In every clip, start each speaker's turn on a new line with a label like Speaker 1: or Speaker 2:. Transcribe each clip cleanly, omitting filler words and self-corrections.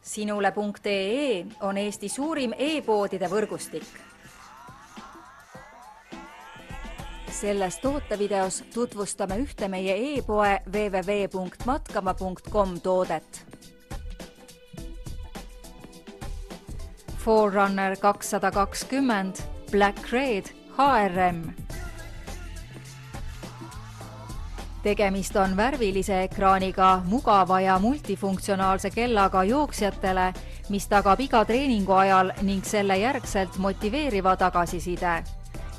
Speaker 1: Sinule.ee on Eesti suurim e-poodide võrgustik. Selles tootevideos tutvustame ühte meie e-poe www.matkama.com toodet. Forerunner 220 Black Red HRM. Tegemist on värvilise ekraaniga mugava ja multifunktsionaalse kellaga jooksjatele, mis tagab iga treeningu ajal ning selle järgselt motiveeriva tagasiside.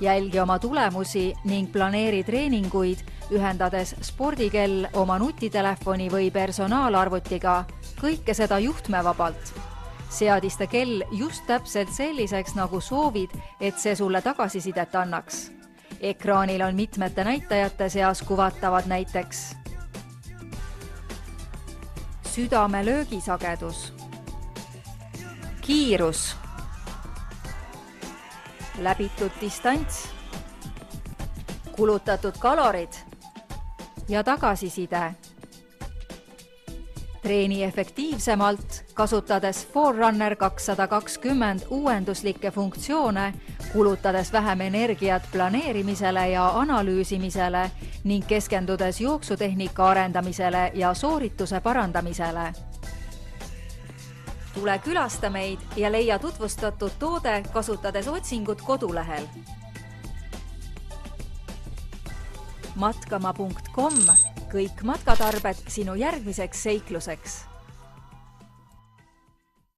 Speaker 1: Jälgi oma tulemusi ning planeeri treeninguid, ühendades spordikell oma nutitelefoni või personaalarvutiga, kõike seda juhtmevabalt. Seadista kell just täpselt selliseks, nagu soovid, et see sulle tagasisidet annaks. Ekraanil on mitmete näitajate seas kuvatavad näiteks südame löögisagedus, kiirus, läbitud distants, kulutatud kalorid ja tagasiside. Treeni efektiivsemalt, kasutades Forerunner 220 uuenduslikke funktsioone, kulutades vähem energiat planeerimisele ja analüüsimisele ning keskendudes jooksutehnika arendamisele ja soorituse parandamisele. Tule külasta meid ja leia tutvustatud toode, kasutades otsingut kodulehel. Matkama.com, kõik matkatarbed sinu järgmiseks seikluseks.